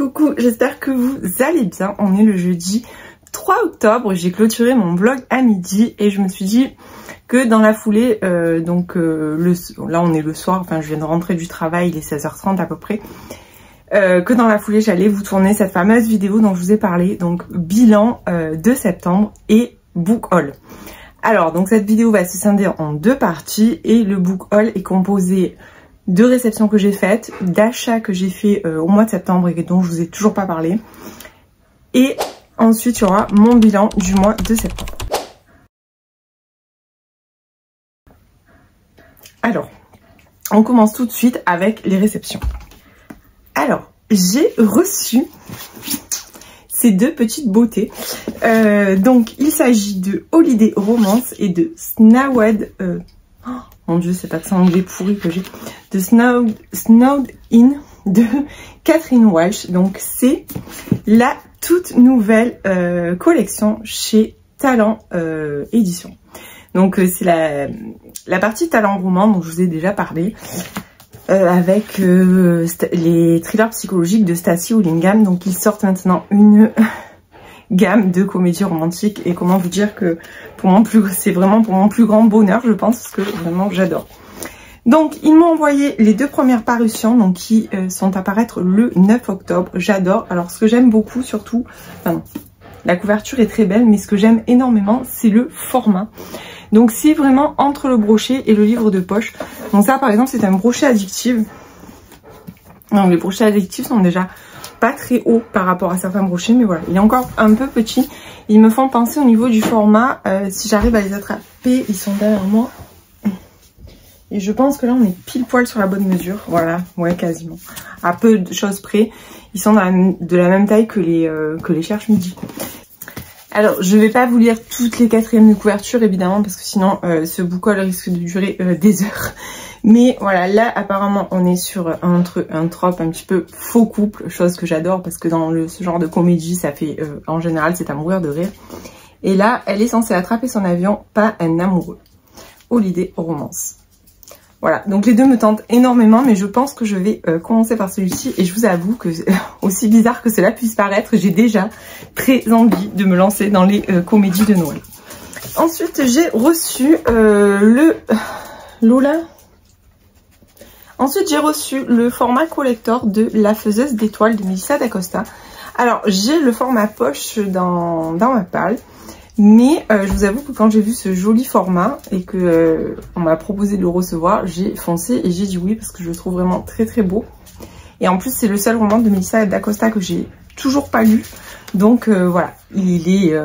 Coucou, j'espère que vous allez bien. On est le jeudi 3 octobre, j'ai clôturé mon vlog à midi et je me suis dit que dans la foulée, là on est le soir, enfin je viens de rentrer du travail, il est 16h30 à peu près, que dans la foulée j'allais vous tourner cette fameuse vidéo dont je vous ai parlé, donc bilan de septembre et book haul. Alors donc cette vidéo va se scinder en deux parties et le book haul est composé de réceptions que j'ai faites, d'achats que j'ai fait au mois de septembre et dont je vous ai toujours pas parlé. Et ensuite, il y aura mon bilan du mois de septembre. Alors, on commence tout de suite avec les réceptions. Alors, j'ai reçu ces deux petites beautés. Donc, il s'agit de Holiday Romance et de Snowed... mon dieu, cet accent anglais pourri que j'ai. De Snowed In de Catherine Walsh. Donc c'est la toute nouvelle collection chez Talent Édition. Donc c'est la partie Talent Roman dont je vous ai déjà parlé. Avec les thrillers psychologiques de Stacy Willingham. Donc ils sortent maintenant une gamme de comédies romantiques et comment vous dire que c'est vraiment pour mon plus grand bonheur, je pense, parce que vraiment j'adore. Donc ils m'ont envoyé les deux premières parutions, donc qui sont à paraître le 9 octobre. J'adore. Alors ce que j'aime beaucoup surtout, la couverture est très belle, mais ce que j'aime énormément c'est le format. Donc c'est vraiment entre le brochet et le livre de poche. Donc ça par exemple c'est un brochet addictif. Donc les brochets addictifs sont déjà pas très haut par rapport à certains brochets, mais voilà, il est encore un peu petit. Ils me font penser au niveau du format, si j'arrive à les attraper, ils sont derrière moi. Et je pense que là on est pile poil sur la bonne mesure, voilà, ouais quasiment. À peu de choses près, ils sont de la même taille que les cherche midi. Alors je vais pas vous lire toutes les quatrièmes de couverture évidemment, parce que sinon ce book haul risque de durer des heures. Mais voilà, là apparemment on est sur un trope un petit peu faux couple, chose que j'adore parce que dans ce genre de comédie ça fait en général c'est à mourir de rire. Et là elle est censée attraper son avion, pas un amoureux. Holiday Romance. Voilà, donc les deux me tentent énormément, mais je pense que je vais commencer par celui-ci. Et je vous avoue que aussi bizarre que cela puisse paraître, j'ai déjà très envie de me lancer dans les comédies de Noël. Ensuite j'ai reçu Ensuite, j'ai reçu le format collector de La Faiseuse d'étoiles de Melissa d'Acosta. Alors, j'ai le format poche dans ma palle. Mais je vous avoue que quand j'ai vu ce joli format et que on m'a proposé de le recevoir, j'ai foncé et j'ai dit oui parce que je le trouve vraiment très très beau. Et en plus, c'est le seul roman de Melissa d'Acosta que j'ai toujours pas lu. Donc voilà, il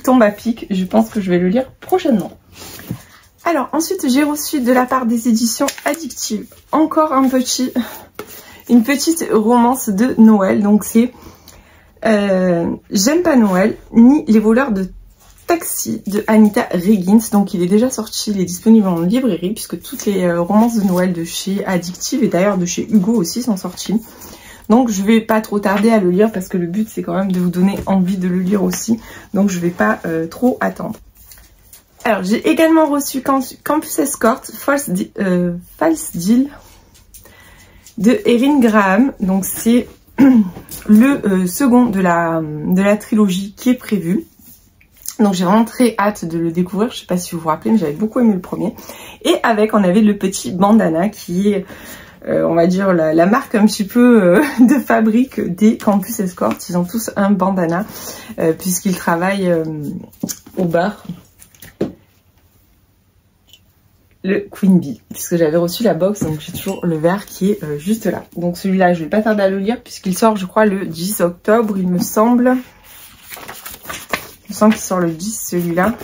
tombe à pic. Je pense que je vais le lire prochainement. Alors ensuite j'ai reçu de la part des éditions Addictive encore une petite romance de Noël. Donc c'est J'aime pas Noël ni les voleurs de taxi de Anita Reigins. Donc il est déjà sorti, il est disponible en librairie puisque toutes les romances de Noël de chez Addictive et d'ailleurs de chez Hugo aussi sont sorties. Donc je vais pas trop tarder à le lire parce que le but c'est quand même de vous donner envie de le lire aussi. Donc je vais pas trop attendre. Alors, j'ai également reçu Campus Escort, False Deal de Erin Graham. Donc, c'est le second de la trilogie qui est prévu. Donc, j'ai vraiment très hâte de le découvrir. Je sais pas si vous vous rappelez, mais j'avais beaucoup aimé le premier. Et avec, on avait le petit bandana qui est, on va dire, la marque un petit peu de fabrique des Campus Escort. Ils ont tous un bandana puisqu'ils travaillent au bar. Le Queen Bee, puisque j'avais reçu la box, donc j'ai toujours le verre qui est juste là. Donc celui-là, je vais pas tarder à le lire, puisqu'il sort, je crois, le 10 octobre, il me semble. Il me semble qu'il sort le 10, celui-là.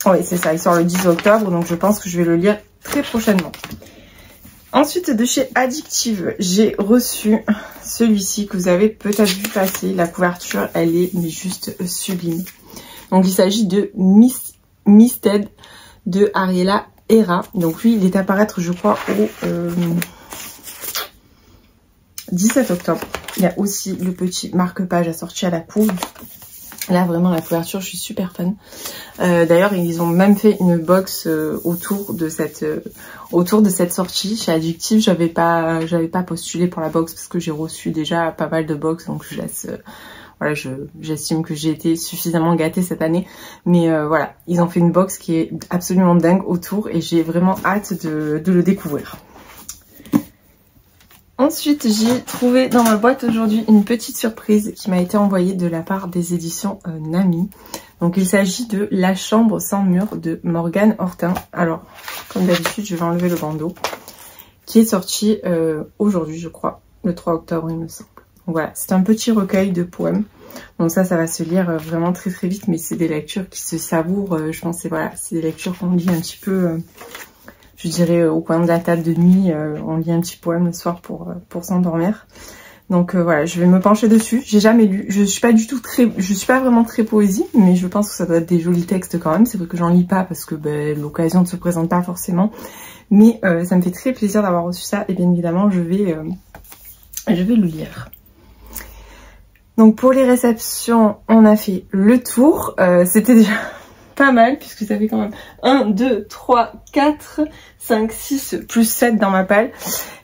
Oui, c'est ça, il sort le 10 octobre, donc je pense que je vais le lire très prochainement. Ensuite, de chez Addictive, j'ai reçu celui-ci que vous avez peut-être vu passer. La couverture, elle est mais juste sublime. Donc il s'agit de Misted de Ariella Hera. Donc lui il est à paraître je crois au 17 octobre. Il y a aussi le petit marque-page assorti à la couve. Là vraiment la couverture, je suis super fan. D'ailleurs ils ont même fait une box autour de cette sortie. Chez Addictive, j'avais pas postulé pour la box parce que j'ai reçu déjà pas mal de box, donc je laisse voilà, j'estime que j'ai été suffisamment gâtée cette année. Mais voilà, ils ont fait une box qui est absolument dingue autour et j'ai vraiment hâte de le découvrir. Ensuite, j'ai trouvé dans ma boîte aujourd'hui une petite surprise qui m'a été envoyée de la part des éditions Nami. Donc il s'agit de La Chambre sans mur de Morgane Hortin. Alors, comme d'habitude, je vais enlever le bandeau. Qui est sorti aujourd'hui, je crois, le 3 octobre, il me semble. Donc voilà, c'est un petit recueil de poèmes. Donc ça va se lire vraiment très très vite, mais c'est des lectures qui se savourent. Je pense que voilà, c'est des lectures qu'on lit un petit peu... je dirais au coin de la table de nuit, on lit un petit poème le soir pour s'endormir. Donc voilà, je vais me pencher dessus. J'ai jamais lu, je suis pas vraiment très poésie, mais je pense que ça doit être des jolis textes quand même. C'est vrai que j'en lis pas parce que l'occasion ne se présente pas forcément. Mais ça me fait très plaisir d'avoir reçu ça et bien évidemment je vais le lire. Donc pour les réceptions, on a fait le tour. C'était déjà... pas mal puisque ça fait quand même 1, 2, 3, 4, 5, 6 plus 7 dans ma palle.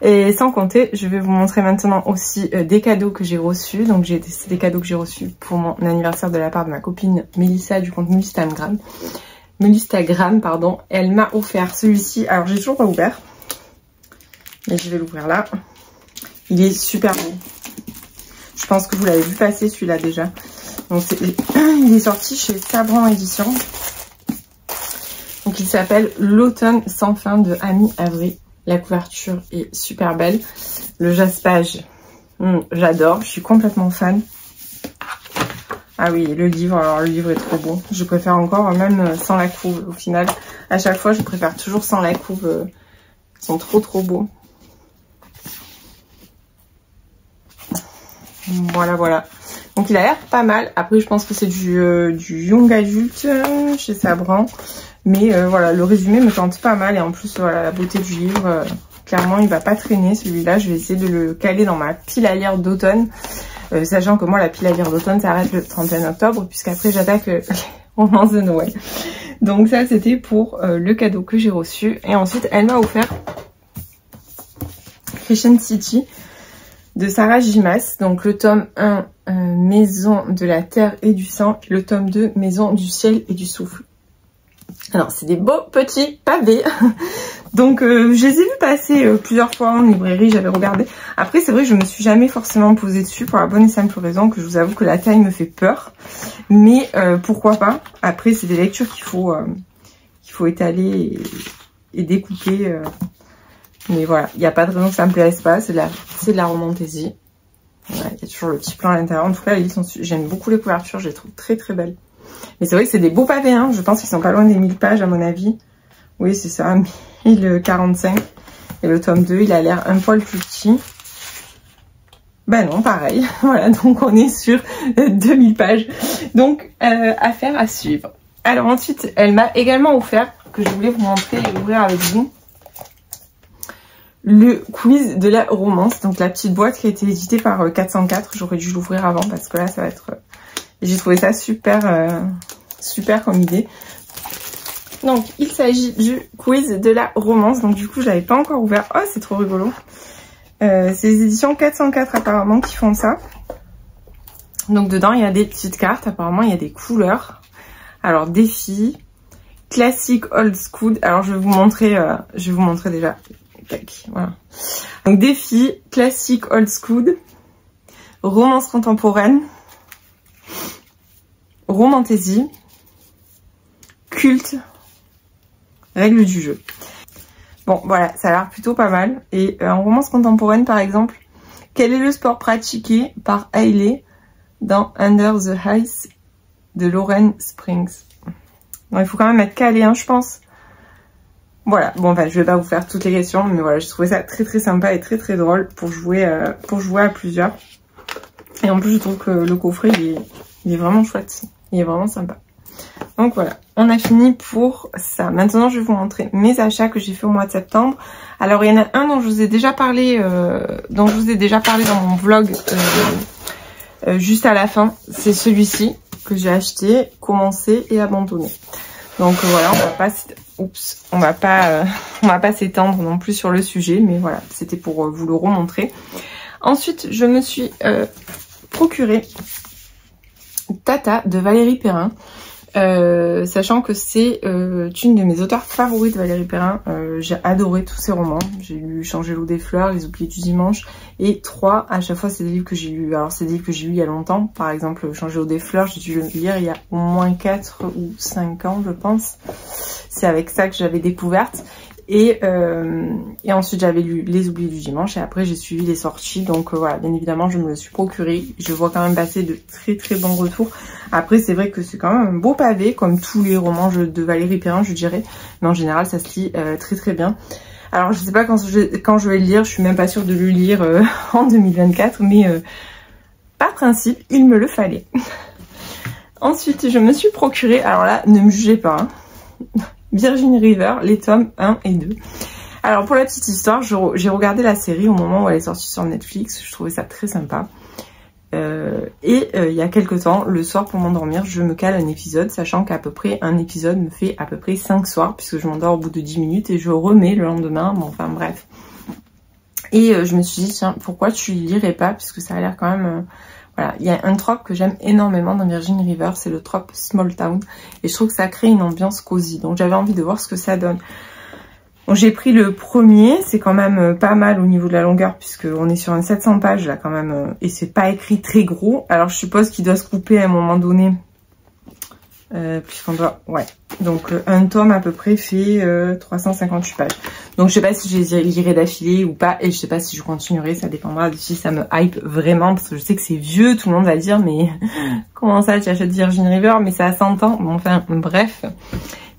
Et sans compter, je vais vous montrer maintenant aussi des cadeaux que j'ai reçus. Donc c'est des cadeaux que j'ai reçus pour mon anniversaire de la part de ma copine Mélissa du compte Mélistagram, pardon. Elle m'a offert celui-ci. Alors j'ai toujours pas ouvert, mais je vais l'ouvrir là. Il est super beau. Je pense que vous l'avez vu passer celui-là déjà. Donc il est sorti chez Sabran Édition. Donc il s'appelle L'automne sans fin de Amy Avery. La couverture est super belle. Le jaspage, j'adore. Je suis complètement fan. Ah oui, le livre, alors le livre est trop beau. Je préfère encore même sans la couve au final. À chaque fois, je préfère toujours sans la couve. Ils sont trop beaux. Voilà. Donc il a l'air pas mal. Après je pense que c'est du young adulte chez Sabran. Mais voilà, le résumé me tente pas mal. Et en plus voilà, la beauté du livre, clairement il va pas traîner celui-là. Je vais essayer de le caler dans ma pile à lire d'automne. Sachant que moi la pile à lire d'automne s'arrête le 31 octobre. Puisqu'après j'attaque les romances de Noël. Donc ça c'était pour le cadeau que j'ai reçu. Et ensuite elle m'a offert Crescent City de Sarah Gimas, donc le tome 1, Maison de la terre et du sang, et le tome 2, Maison du ciel et du souffle. Alors c'est des beaux petits pavés, donc je les ai vus passer plusieurs fois en librairie, j'avais regardé. Après c'est vrai que je me suis jamais forcément posée dessus pour la bonne et simple raison que je vous avoue que la taille me fait peur, mais pourquoi pas. Après c'est des lectures qu'il faut étaler et découper. Mais voilà, il n'y a pas de raison que ça me plaise pas, c'est de la romantaisie. Voilà, il y a toujours le petit plan à l'intérieur. En tout cas, j'aime beaucoup les couvertures, je les trouve très belles. Mais c'est vrai que c'est des beaux pavés, hein. Je pense qu'ils sont pas loin des 1000 pages à mon avis. Oui, c'est ça, 1045. Et le tome 2, il a l'air un poil plus petit. Ben non, pareil. Voilà, donc on est sur 2000 pages. Donc, affaire à suivre. Alors ensuite, elle m'a également offert, que je voulais vous montrer et ouvrir avec vous, le quiz de la romance, donc la petite boîte qui a été éditée par 404. J'aurais dû l'ouvrir avant parce que là ça va être... J'ai trouvé ça super comme idée. Donc il s'agit du quiz de la romance, donc du coup je l'avais pas encore ouvert. Oh c'est trop rigolo. C'est les éditions 404 apparemment qui font ça. Donc dedans il y a des petites cartes, apparemment il y a des couleurs. Alors défi, classique, old school. Alors je vais vous montrer déjà. Voilà. Donc défi, classique, old school, romance contemporaine, romantaisie, culte, règles du jeu. Bon voilà, ça a l'air plutôt pas mal. Et en romance contemporaine par exemple, quel est le sport pratiqué par Hailey dans Under the Ice de Lauren Springs? Bon, il faut quand même être calé, hein, je pense. Voilà, bon enfin je vais pas vous faire toutes les questions, mais voilà, j'ai trouvé ça très sympa et très drôle pour jouer à plusieurs. Et en plus je trouve que le coffret il est vraiment chouette, il est vraiment sympa. Donc voilà, on a fini pour ça. Maintenant je vais vous montrer mes achats que j'ai fait au mois de septembre. Alors il y en a un dont je vous ai déjà parlé, dans mon vlog juste à la fin, c'est celui-ci. que j'ai acheté, commencé et abandonné. Donc voilà, on va pas s'étendre non plus sur le sujet, mais voilà, c'était pour vous le remontrer. Ensuite, je me suis procuré Tata de Valérie Perrin. Sachant que c'est une de mes auteurs favorites, Valérie Perrin. J'ai adoré tous ses romans. J'ai lu Changer l'eau des fleurs, Les oubliés du dimanche et 3. À chaque fois, c'est des livres que j'ai lus. Alors, c'est des livres que j'ai lus il y a longtemps. Par exemple, Changer l'eau des fleurs, j'ai dû le lire il y a au moins 4 ou 5 ans, je pense. C'est avec ça que j'avais découverte. Et ensuite j'avais lu Les oubliés du dimanche et après j'ai suivi les sorties. Donc voilà, bien évidemment je me le suis procuré. Je vois quand même passer de très bons retours. Après c'est vrai que c'est quand même un beau pavé comme tous les romans de Valérie Perrin, je dirais. Mais en général ça se lit très bien. Alors je sais pas quand je vais le lire, je suis même pas sûre de le lire en 2024. Mais par principe il me le fallait. Ensuite je me suis procuré, alors là ne me jugez pas hein, Virginia River, les tomes 1 et 2. Alors pour la petite histoire, j'ai regardé la série au moment où elle est sortie sur Netflix, je trouvais ça très sympa. Il y a quelques temps, le soir pour m'endormir, je me cale un épisode, sachant qu'à peu près un épisode me fait à peu près 5 soirs, puisque je m'endors au bout de 10 minutes et je remets le lendemain, bon enfin bref. Et je me suis dit, tiens, pourquoi tu lirais pas, puisque ça a l'air quand même... Voilà, il y a un trope que j'aime énormément dans Virginia River, c'est le trope Small Town. Et je trouve que ça crée une ambiance cosy. Donc j'avais envie de voir ce que ça donne. Donc j'ai pris le premier, c'est quand même pas mal au niveau de la longueur, puisqu'on est sur un 700 pages là quand même. Et c'est pas écrit très gros. Alors je suppose qu'il doit se couper à un moment donné. Puisqu'on doit... Ouais. Donc un tome à peu près fait 358 pages. Donc je sais pas si je les lirai d'affilée ou pas. Et je sais pas si je continuerai. Ça dépendra de si ça me hype vraiment. Parce que je sais que c'est vieux. Tout le monde va dire mais comment ça tu achètes Virginia River? Mais ça a 100 ans. Bon enfin bref.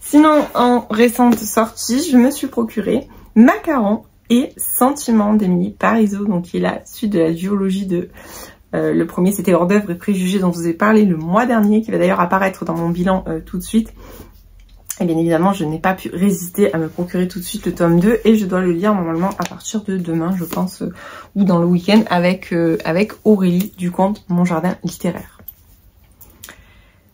Sinon en récente sortie je me suis procuré Macaron et Sentiments d'Émilie Parizeau. Donc qui est la suite de la duologie de... le premier c'était Hors d'œuvre et préjugés dont je vous ai parlé le mois dernier, qui va d'ailleurs apparaître dans mon bilan tout de suite. Et bien évidemment je n'ai pas pu résister à me procurer tout de suite le tome 2 et je dois le lire normalement à partir de demain je pense, ou dans le week-end avec Aurélie du compte Mon Jardin Littéraire.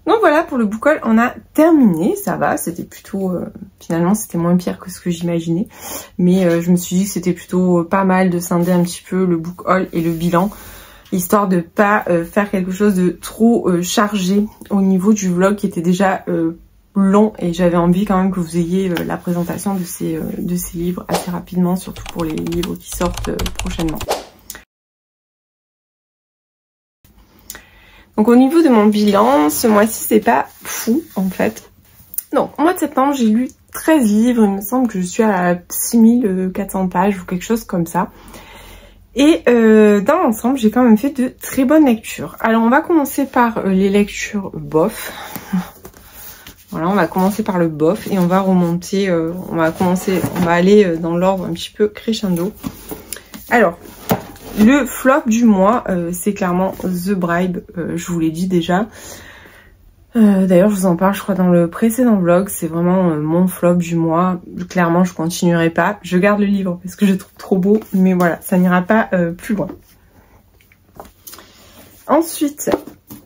Donc voilà, pour le book haul on a terminé, ça va, c'était plutôt, finalement c'était moins pire que ce que j'imaginais. Mais je me suis dit que c'était plutôt pas mal de scinder un petit peu le book haul et le bilan. Histoire de pas faire quelque chose de trop chargé au niveau du vlog qui était déjà long, et j'avais envie quand même que vous ayez la présentation de ces livres assez rapidement, surtout pour les livres qui sortent prochainement. Donc au niveau de mon bilan, ce mois-ci c'est pas fou en fait. Donc au mois de septembre j'ai lu 13 livres, il me semble que je suis à 6400 pages ou quelque chose comme ça. Et dans l'ensemble, j'ai quand même fait de très bonnes lectures. Alors, on va commencer par les lectures bof. Voilà, on va commencer par le bof et on va remonter, on va aller dans l'ordre un petit peu crescendo. Alors, le flop du mois, c'est clairement The Bribe, je vous l'ai dit déjà. D'ailleurs, je vous en parle, je crois, dans le précédent vlog. C'est vraiment mon flop du mois. Clairement, je continuerai pas. Je garde le livre parce que je le trouve trop beau. Mais voilà, ça n'ira pas plus loin. Ensuite,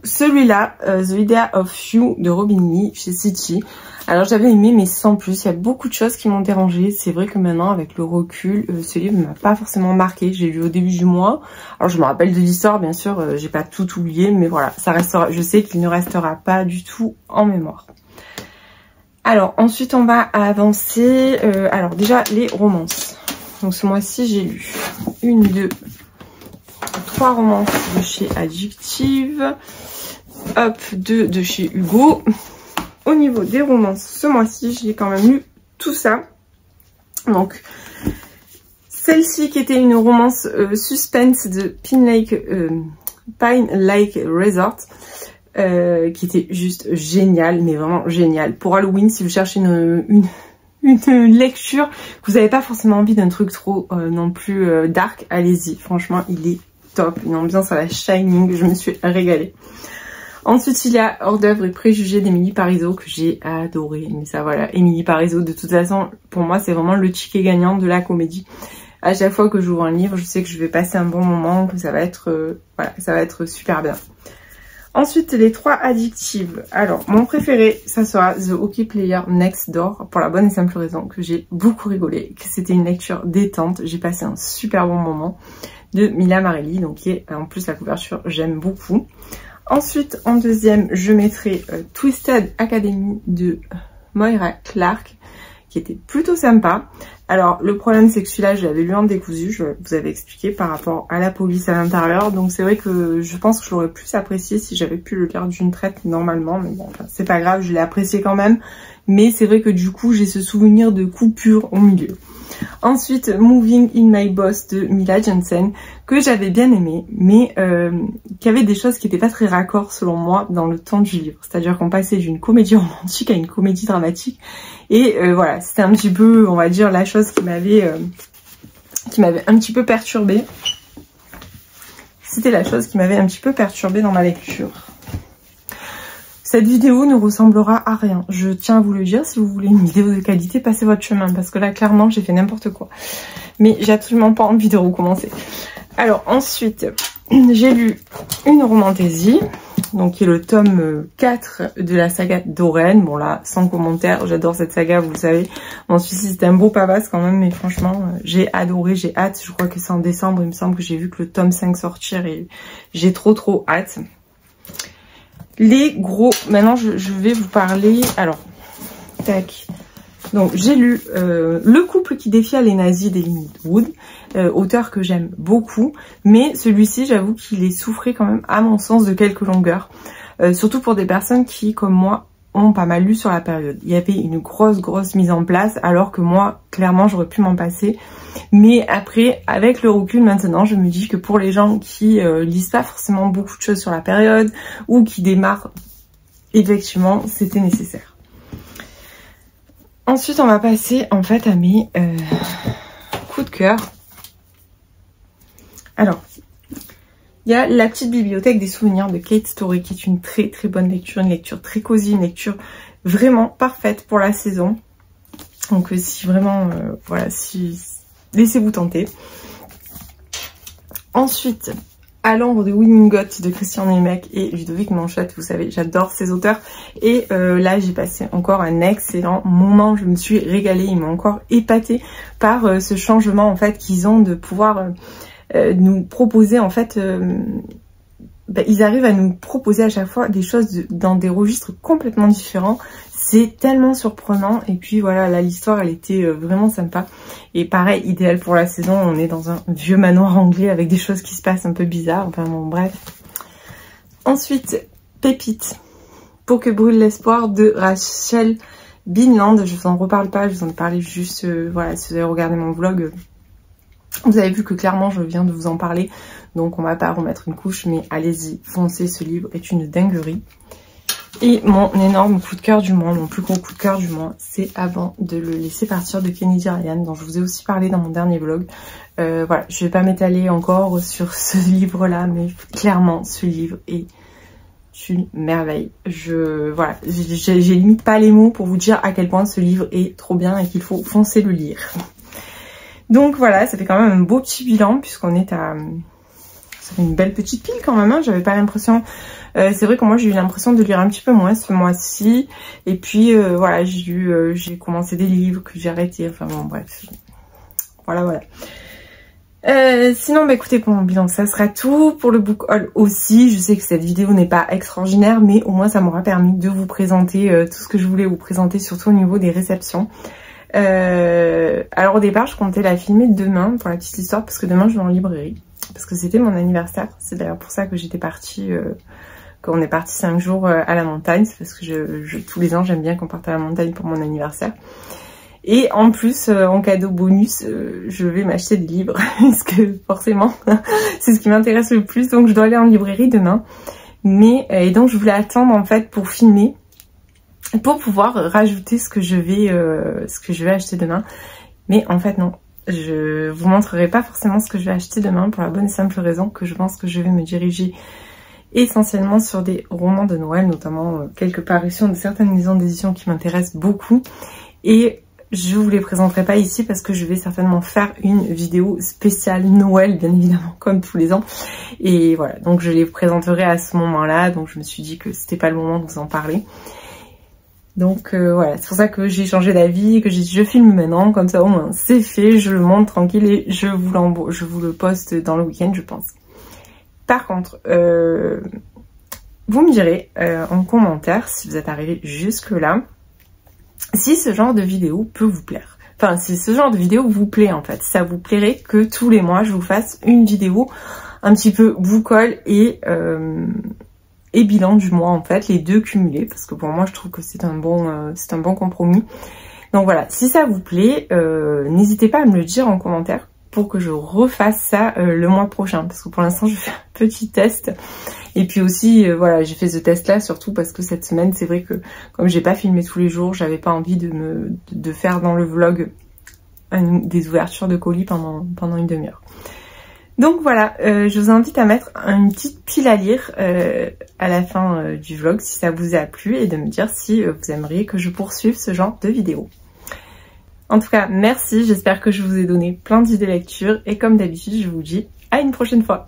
celui-là, The Idea of You de Robin Lee chez City. Alors, j'avais aimé, mais sans plus. Il y a beaucoup de choses qui m'ont dérangée. C'est vrai que maintenant, avec le recul, ce livre ne m'a pas forcément marqué. J'ai lu au début du mois. Alors, je me rappelle de l'histoire, bien sûr. J'ai pas tout oublié, mais voilà, ça restera. Je sais qu'il ne restera pas du tout en mémoire. Alors, ensuite, on va avancer. Alors, déjà, les romances. Donc, ce mois-ci, j'ai lu 1, 2, 3 romances de chez Adjective. Hop, 2 de chez Hugo. Au niveau des romances, ce mois-ci, j'ai quand même lu tout ça. Donc, celle-ci qui était une romance suspense de Pine Lake Resort, qui était juste géniale, mais vraiment géniale. Pour Halloween, si vous cherchez une lecture, vous n'avez pas forcément envie d'un truc trop non plus dark, allez-y. Franchement, il est top. Une ambiance à la Shining, je me suis régalée. Ensuite, il y a Hors d'œuvre et préjugés d'Émilie Parizeau que j'ai adoré. Mais ça, voilà, Émilie Parizeau, de toute façon, pour moi, c'est vraiment le ticket gagnant de la comédie. À chaque fois que j'ouvre un livre, je sais que je vais passer un bon moment, que ça va être, voilà, ça va être super bien. Ensuite, les 3 addictives. Alors, mon préféré, ça sera The Hockey Player Next Door, pour la bonne et simple raison que j'ai beaucoup rigolé, que c'était une lecture détente. J'ai passé un super bon moment, de Mila Marelli, donc qui est, en plus la couverture, j'aime beaucoup. Ensuite, en deuxième, je mettrai Twisted Academy de Moira Clark, qui était plutôt sympa. Alors, le problème, c'est que celui-là, je l'avais lu en décousu, je vous avais expliqué par rapport à la police à l'intérieur. Donc, c'est vrai que je pense que je l'aurais plus apprécié si j'avais pu le lire d'une traite normalement. Mais bon, enfin, c'est pas grave, je l'ai apprécié quand même. Mais c'est vrai que du coup, j'ai ce souvenir de coupure au milieu. Ensuite, Moving in My Boss de Mila Jensen, que j'avais bien aimé, mais qui avait des choses qui n'étaient pas très raccords selon moi dans le temps du livre. C'est-à-dire qu'on passait d'une comédie romantique à une comédie dramatique. Et voilà, c'était un petit peu, on va dire, la chose qui m'avait un petit peu perturbée. C'était la chose qui m'avait un petit peu perturbée dans ma lecture. Cette vidéo ne ressemblera à rien. Je tiens à vous le dire, si vous voulez une vidéo de qualité, passez votre chemin. Parce que là, clairement, j'ai fait n'importe quoi. Mais j'ai absolument pas envie de recommencer. Alors, ensuite, j'ai lu une romantaisie. Donc, qui est le tome 4 de la saga Doreen. Bon, là, sans commentaire, j'adore cette saga, vous le savez. Bon, celui-ci, c'était un beau pavasse quand même. Mais franchement, j'ai adoré, j'ai hâte. Je crois que c'est en décembre. Il me semble que j'ai vu que le tome 5 sortir. Et j'ai trop hâte. Les gros, maintenant je vais vous parler, alors, tac, donc j'ai lu Le couple qui défia les nazis d'Eilin Wood, auteur que j'aime beaucoup, mais celui-ci j'avoue qu'il est souffré quand même à mon sens de quelques longueurs, surtout pour des personnes qui comme moi ont pas mal lu sur la période. Il y avait une grosse mise en place alors que moi clairement j'aurais pu m'en passer. Mais après, avec le recul maintenant, je me dis que pour les gens qui lisent pas forcément beaucoup de choses sur la période ou qui démarrent, effectivement, c'était nécessaire. Ensuite, on va passer en fait à mes coups de cœur. Alors, il y a La petite bibliothèque des souvenirs de Kate Story qui est une très bonne lecture, une lecture très cosy, une lecture vraiment parfaite pour la saison. Donc si vraiment, voilà, si... laissez-vous tenter. Ensuite, À l'ombre de Winningot de Christian Nemec et Ludovic Manchette. Vous savez, j'adore ces auteurs. Et là, j'ai passé encore un excellent moment. Je me suis régalée. Ils m'ont encore épatée par ce changement en fait qu'ils ont de pouvoir nous proposer en fait... ils arrivent à nous proposer à chaque fois des choses dans des registres complètement différents. C'est tellement surprenant. Et puis voilà, là l'histoire elle était vraiment sympa. Et pareil, idéal pour la saison. On est dans un vieux manoir anglais avec des choses qui se passent un peu bizarres. Enfin bon, bref. Ensuite, Pépite. Pour que brûle l'espoir de Rachel Binland. Je vous en reparle pas, je vous en ai parlé juste, voilà, si vous avez regardé mon vlog. Vous avez vu que clairement je viens de vous en parler. Donc on va pas remettre une couche, mais allez-y, foncez, ce livre est une dinguerie. Et mon énorme coup de cœur du mois, mon plus gros coup de cœur du mois, c'est Avant de le laisser partir de Kennedy Ryan, dont je vous ai aussi parlé dans mon dernier vlog. Voilà, je vais pas m'étaler encore sur ce livre-là, mais clairement, ce livre est une merveille. Voilà, j'ai limite pas les mots pour vous dire à quel point ce livre est trop bien et qu'il faut foncer le lire. Donc voilà, ça fait quand même un beau petit bilan puisqu'on est à... Ça fait une belle petite pile quand même, hein. J'avais pas l'impression... c'est vrai que moi j'ai eu l'impression de lire un petit peu moins ce mois-ci. Et puis voilà, j'ai commencé des livres que j'ai arrêtés. Enfin bon bref. Voilà. Sinon bah écoutez, pour mon bilan ça sera tout. Pour le book haul aussi, je sais que cette vidéo n'est pas extraordinaire, mais au moins ça m'aura permis de vous présenter tout ce que je voulais vous présenter, surtout au niveau des réceptions. Alors au départ je comptais la filmer demain pour la petite histoire, parce que demain je vais en librairie. Parce que c'était mon anniversaire, c'est d'ailleurs pour ça que j'étais partie, qu'on est parti 5 jours à la montagne, c'est parce que tous les ans j'aime bien qu'on parte à la montagne pour mon anniversaire. Et en plus, en cadeau bonus, je vais m'acheter des livres, parce que forcément, c'est ce qui m'intéresse le plus, donc je dois aller en librairie demain. Mais, et donc je voulais attendre en fait pour filmer, pour pouvoir rajouter ce que je vais acheter demain. Mais en fait non. Je vous montrerai pas forcément ce que je vais acheter demain pour la bonne et simple raison que je pense que je vais me diriger essentiellement sur des romans de Noël, notamment quelques parutions de certaines maisons d'édition qui m'intéressent beaucoup. Et je vous les présenterai pas ici parce que je vais certainement faire une vidéo spéciale Noël, bien évidemment, comme tous les ans. Et voilà, donc je les présenterai à ce moment-là. Donc je me suis dit que c'était pas le moment de vous en parler. Donc voilà, c'est pour ça que j'ai changé d'avis, que j'ai dit je filme maintenant, comme ça au moins c'est fait, je le montre tranquille et je vous le poste dans le week-end, je pense. Par contre, vous me direz en commentaire, si vous êtes arrivé jusque là, si ce genre de vidéo peut vous plaire. Enfin, si ce genre de vidéo vous plaît en fait. Ça vous plairait que tous les mois je vous fasse une vidéo un petit peu boucle et bilan du mois en fait, les deux cumulés. Parce que pour moi je trouve que c'est un bon compromis. Donc voilà, si ça vous plaît, n'hésitez pas à me le dire en commentaire pour que je refasse ça le mois prochain. Parce que pour l'instant je fais un petit test. Et puis aussi, voilà, j'ai fait ce test-là surtout parce que cette semaine, c'est vrai que comme j'ai pas filmé tous les jours, j'avais pas envie de faire dans le vlog des ouvertures de colis pendant une demi-heure. Donc voilà, je vous invite à mettre une petite pile à lire à la fin du vlog si ça vous a plu et de me dire si vous aimeriez que je poursuive ce genre de vidéo. En tout cas, merci, j'espère que je vous ai donné plein d'idées lecture et comme d'habitude, je vous dis à une prochaine fois.